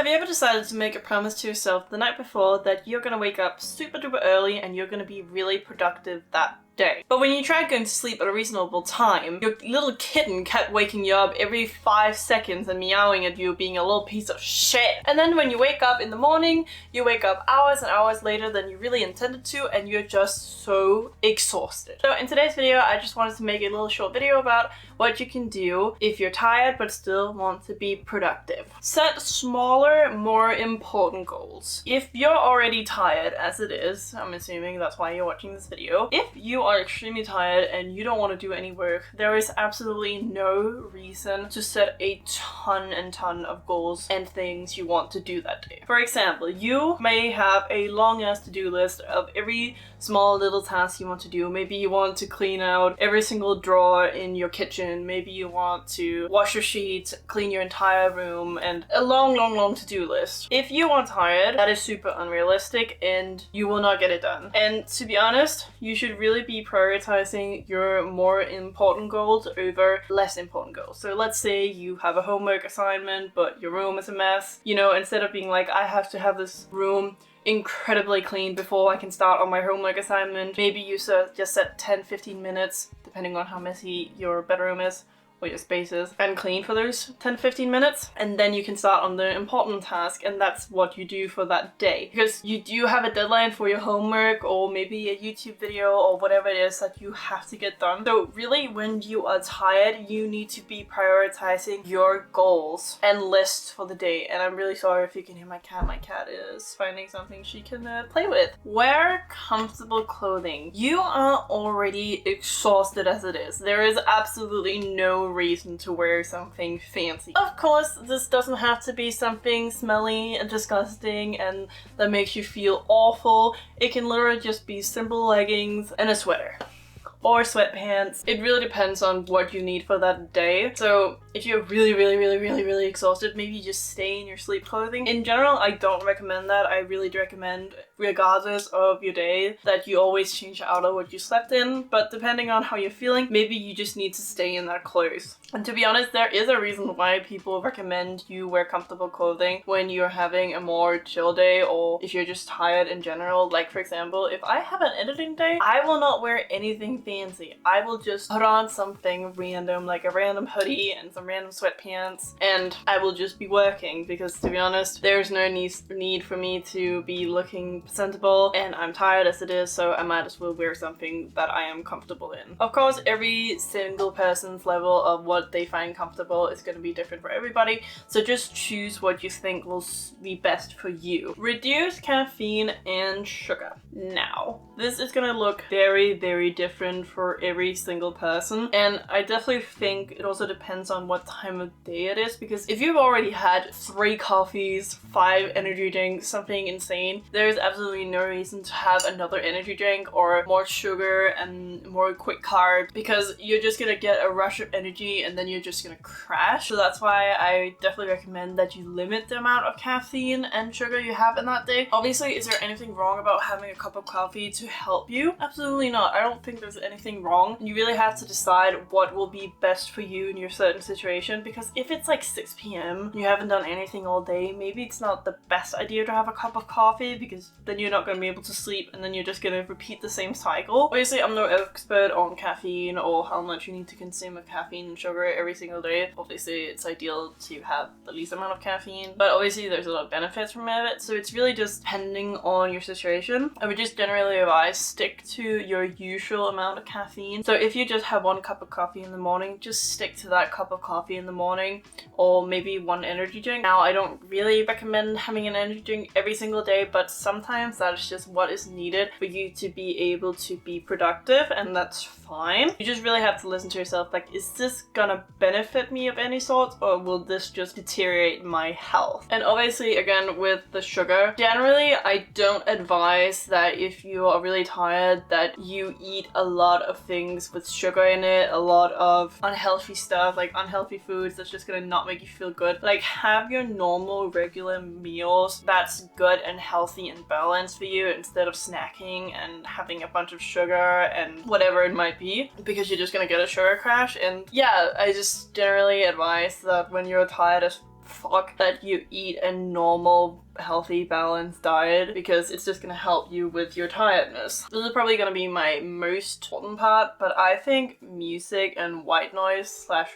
Have you ever decided to make a promise to yourself the night before that you're gonna wake up super duper early and you're gonna be really productive that day? But when you tried going to sleep at a reasonable time, your little kitten kept waking you up every 5 seconds and meowing at you being a little piece of shit. And then when you wake up in the morning, you wake up hours and hours later than you really intended to, and you're just so exhausted. So in today's video, I just wanted to make a little short video about what you can do if you're tired but still want to be productive. Set smaller, more important goals. If you're already tired as it is, I'm assuming that's why you're watching this video, if you are extremely tired and you don't want to do any work, there is absolutely no reason to set a ton of goals and things you want to do that day. For example, you may have a long ass to-do list of every small little task you want to do. Maybe you want to clean out every single drawer in your kitchen. Maybe you want to wash your sheets, clean your entire room, and a long to-do list. If you are tired, that is super unrealistic and you will not get it done. And to be honest, you should really be prioritizing your more important goals over less important goals. So let's say you have a homework assignment, but your room is a mess. You know, instead of being like, I have to have this room incredibly clean before I can start on my homework assignment, maybe you just set 10-15 minutes, depending on how messy your bedroom is or your spaces, and clean for those 10-15 minutes, and then you can start on the important task, and that's what you do for that day. Because you do have a deadline for your homework or maybe a YouTube video or whatever it is that you have to get done. So really, when you are tired, you need to be prioritizing your goals and lists for the day. And I'm really sorry if you can hear my cat. My cat is finding something she can play with. Wear comfortable clothing. You are already exhausted as it is. There is absolutely no reason to wear something fancy. Of course, this doesn't have to be something smelly and disgusting and that makes you feel awful. It can literally just be simple leggings and a sweater. Or sweatpants. It really depends on what you need for that day. So if you're really exhausted, maybe just stay in your sleep clothing. In general, I don't recommend that. I really do recommend, regardless of your day, that you always change out of what you slept in. But depending on how you're feeling, maybe you just need to stay in that clothes. And to be honest, there is a reason why people recommend you wear comfortable clothing when you're having a more chill day or if you're just tired in general. Like for example, if I have an editing day, I will not wear anything fancy. I will just put on something random, like a random hoodie and some random sweatpants, and I will just be working because, to be honest, there's no need for me to be looking presentable, and I'm tired as it is, so I might as well wear something that I am comfortable in. Of course, every single person's level of what they find comfortable is going to be different for everybody, so just choose what you think will be best for you. Reduce caffeine and sugar. Now, this is going to look very different for every single person, and I definitely think it also depends on what time of day it is, because if you've already had 3 coffees, 5 energy drinks, something insane, there's absolutely no reason to have another energy drink or more sugar and more quick carbs, because you're just gonna get a rush of energy and then you're just gonna crash. So that's why I definitely recommend that you limit the amount of caffeine and sugar you have in that day. Obviously, is there anything wrong about having a cup of coffee to help you? Absolutely not. I don't think there's anything wrong. You really have to decide what will be best for you in your certain situation, because if it's like 6 p.m. you haven't done anything all day, maybe it's not the best idea to have a cup of coffee, because then you're not going to be able to sleep and then you're just going to repeat the same cycle. Obviously, I'm no expert on caffeine or how much you need to consume of caffeine and sugar every single day. Obviously, it's ideal to have the least amount of caffeine, but obviously there's a lot of benefits from it, so it's really just depending on your situation. I would just generally advise stick to your usual amount of caffeine. So if you just have 1 cup of coffee in the morning, just stick to that cup of coffee in the morning, or maybe 1 energy drink. Now, I don't really recommend having an energy drink every single day, but sometimes that is just what is needed for you to be able to be productive, and that's fine. You just really have to listen to yourself, like, is this gonna benefit me of any sort, or will this just deteriorate my health? And obviously, again, with the sugar, generally I don't advise that if you are really tired that you eat a lot of things with sugar in it, a lot of unhealthy stuff, like unhealthy foods that's just gonna not make you feel good. Like, have your normal regular meals that's good and healthy and balanced for you, instead of snacking and having a bunch of sugar and whatever it might be, because you're just gonna get a sugar crash. And yeah, I just generally advise that when you're tired fuck that you eat a normal, healthy, balanced diet, because it's just gonna help you with your tiredness. This is probably gonna be my most important part, but I think music and white noise slash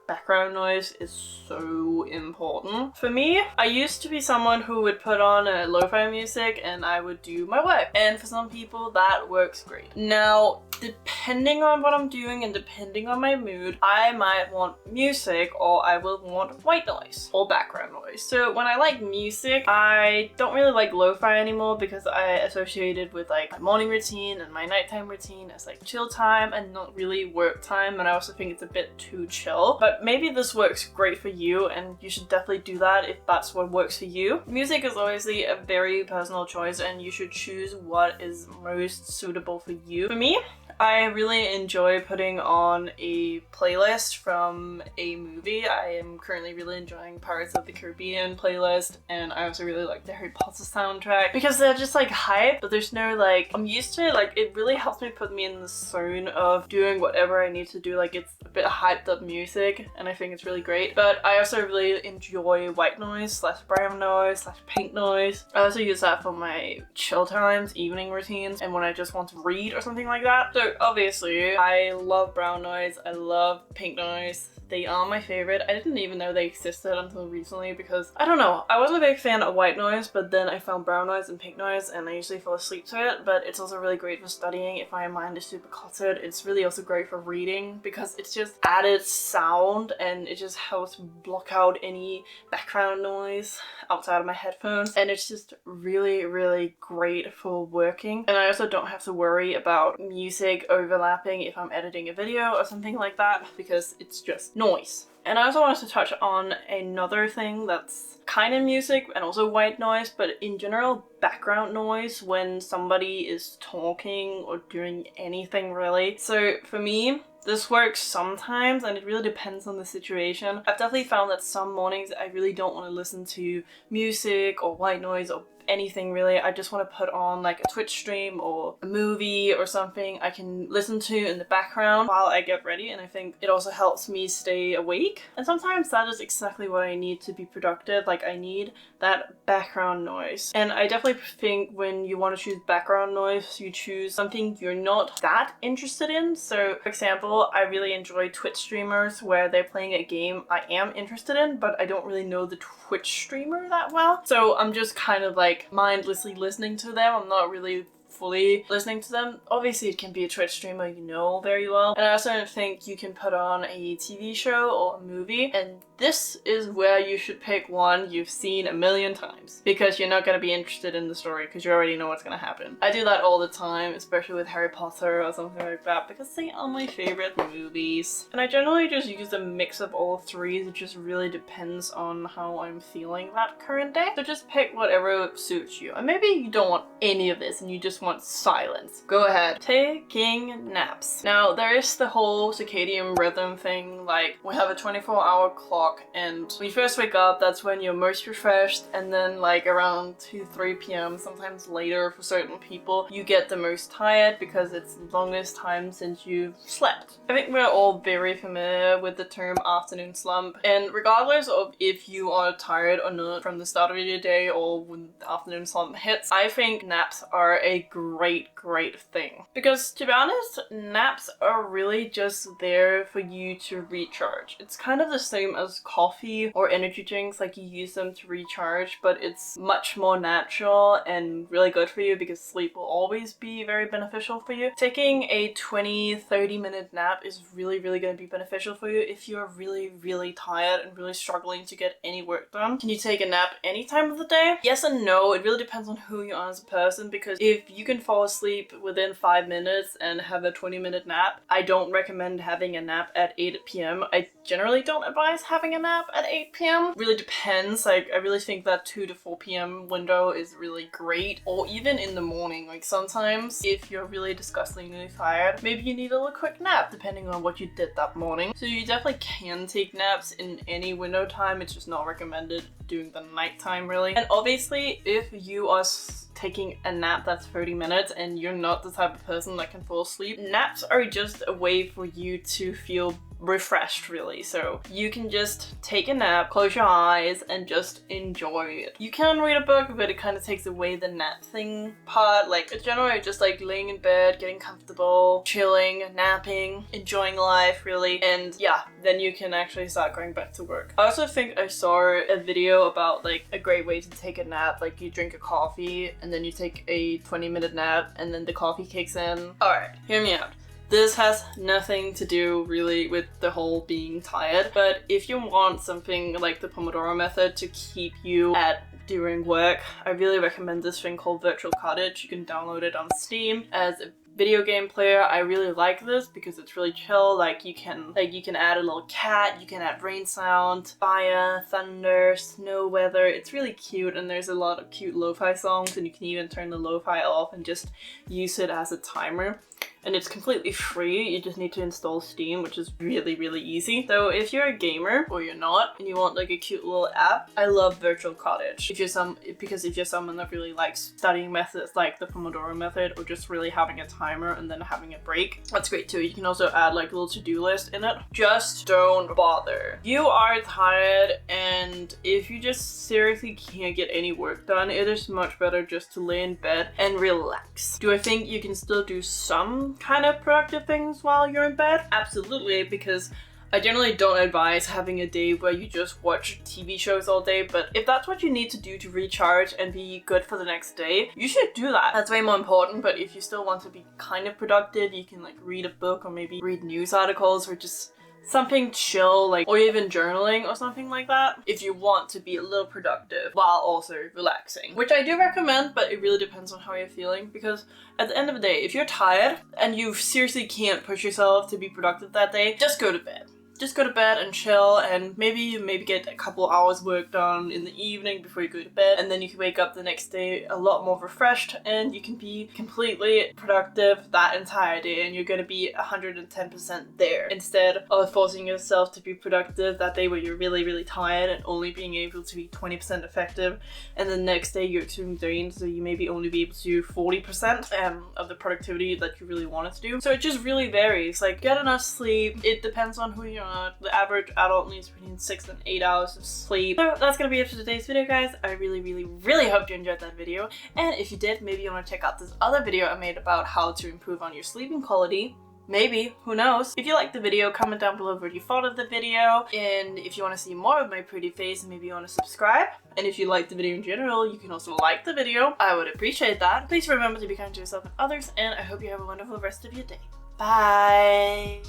background noise is so important. For me, I used to be someone who would put on a lo-fi music and I would do my work. And for some people that works great. Now, depending on what I'm doing and depending on my mood, I might want music or I will want white noise or background noise. So when I like music, I don't really like lo-fi anymore because I associate it with like my morning routine and my nighttime routine as like chill time and not really work time, and I also think it's a bit too chill. But maybe this works great for you and you should definitely do that if that's what works for you. Music is obviously a very personal choice and you should choose what is most suitable for you. For me, I really enjoy putting on a playlist from a movie. I am currently really enjoying Pirates of the Caribbean playlist, and I also really like the Harry Potter soundtrack because they're just like hype, but there's no like, I'm used to it. Like, it really helps me put me in the zone of doing whatever I need to do. Like, it's a bit hyped up music and I think it's really great. But I also really enjoy white noise slash brown noise slash pink noise. I also use that for my chill times, evening routines, and when I just want to read or something like that. So obviously, I love brown noise, I love pink noise. They are my favorite. I didn't even know they existed until recently because, I don't know, I wasn't a big fan of white noise, but then I found brown noise and pink noise and I usually fall asleep to it. But it's also really great for studying if my mind is super cluttered. It's really also great for reading because it's just added sound and it just helps block out any background noise outside of my headphones. And it's just really, really great for working. And I also don't have to worry about music overlapping if I'm editing a video or something like that because it's just noise. And I also wanted to touch on another thing that's kind of music and also white noise, but in general, background noise when somebody is talking or doing anything really. So for me, this works sometimes and it really depends on the situation. I've definitely found that some mornings I really don't want to listen to music or white noise or anything really. I just want to put on like a Twitch stream or a movie or something I can listen to in the background while I get ready, and I think it also helps me stay awake. And sometimes that is exactly what I need to be productive. Like, I need that background noise. And I definitely think when you want to choose background noise, you choose something you're not that interested in. So for example, I really enjoy Twitch streamers where they're playing a game I am interested in, but I don't really know the Twitch streamer that well. So I'm just kind of like mindlessly listening to them. I'm not really fully listening to them. Obviously it can be a Twitch streamer you know very well. And I also think you can put on a TV show or a movie, and this is where you should pick one you've seen a million times because you're not going to be interested in the story because you already know what's going to happen. I do that all the time, especially with Harry Potter or something like that because they are my favorite movies. And I generally just use a mix of all three. It just really depends on how I'm feeling that current day. So just pick whatever suits you. And maybe you don't want any of this and you just want silence. Go ahead. Taking naps. Now there is the whole circadian rhythm thing. Like, we have a 24-hour clock, and when you first wake up, that's when you're most refreshed, and then like around 2-3 p.m, sometimes later for certain people, you get the most tired because it's the longest time since you've slept. I think we're all very familiar with the term afternoon slump, and regardless of if you are tired or not from the start of your day or when the afternoon slump hits, I think naps are a great thing. Because to be honest, naps are really just there for you to recharge. It's kind of the same as coffee or energy drinks, like you use them to recharge, but it's much more natural and really good for you because sleep will always be very beneficial for you. Taking a 20-30 minute nap is really going to be beneficial for you if you're really tired and really struggling to get any work done. Can you take a nap any time of the day? Yes and no. It really depends on who you are as a person, because if you can fall asleep within 5 minutes and have a 20-minute nap, I don't recommend having a nap at 8 p.m. I generally don't advise having a nap at 8 p.m. Really depends. Like, I really think that 2 to 4 p.m. window is really great, or even in the morning. Like, sometimes if you're really disgustingly tired, maybe you need a little quick nap depending on what you did that morning. So you definitely can take naps in any window time. It's just not recommended during the nighttime really. And obviously if you are taking a nap that's 30 minutes and you're not the type of person that can fall asleep, naps are just a way for you to feel refreshed really. So you can just take a nap, close your eyes, and just enjoy it. You can read a book, but it kind of takes away the nap thing part. Like it's generally just like laying in bed, getting comfortable, chilling, napping, enjoying life really. And yeah, then you can actually start going back to work. I also think I saw a video about like a great way to take a nap. Like you drink a coffee and then you take a 20-minute nap and then the coffee kicks in. Alright, hear me out. This has nothing to do really with the whole being tired, but if you want something like the Pomodoro method to keep you at during work, I really recommend this thing called Virtual Cottage. You can download it on Steam. As a video game player, I really like this because it's really chill. Like you can add a little cat, you can add rain sound, fire, thunder, snow weather. It's really cute, and there's a lot of cute lo-fi songs, and you can even turn the lo-fi off and just use it as a timer. And it's completely free. You just need to install Steam, which is really, really easy. So if you're a gamer, or you're not, and you want like a cute little app, I love Virtual Cottage. Because if you're someone that really likes studying methods like the Pomodoro method, or just really having a timer and then having a break, that's great too. You can also add like a little to-do list in it. Just don't bother. You are tired, and if you just seriously can't get any work done, it is much better just to lay in bed and relax. Do I think you can still do some kind of productive things while you're in bed? Absolutely, because I generally don't advise having a day where you just watch TV shows all day, but if that's what you need to do to recharge and be good for the next day, you should do that. That's way more important. But if you still want to be kind of productive, you can like read a book, or maybe read news articles, or just something chill, like, or even journaling or something like that, if you want to be a little productive while also relaxing, which I do recommend. But it really depends on how you're feeling, because at the end of the day, if you're tired and you seriously can't push yourself to be productive that day, just go to bed. Just go to bed and chill, and maybe get a couple hours work done in the evening before you go to bed, and then you can wake up the next day a lot more refreshed, and you can be completely productive that entire day, and you're going to be 110% there, instead of forcing yourself to be productive that day where you're really, really tired and only being able to be 20% effective, and the next day you're extremely drained, so you maybe only be able to do 40% of the productivity that you really wanted to do. So it just really varies. Like, get enough sleep. It depends on who you are. The average adult needs between 6 and 8 hours of sleep. So that's gonna be it for today's video, guys. I really, really, really hope you enjoyed that video. And if you did, maybe you want to check out this other video I made about how to improve on your sleeping quality. Maybe, who knows? If you liked the video, comment down below what you thought of the video. And if you want to see more of my pretty face, maybe you want to subscribe. And if you liked the video in general, you can also like the video. I would appreciate that. Please remember to be kind to yourself and others, and I hope you have a wonderful rest of your day. Bye!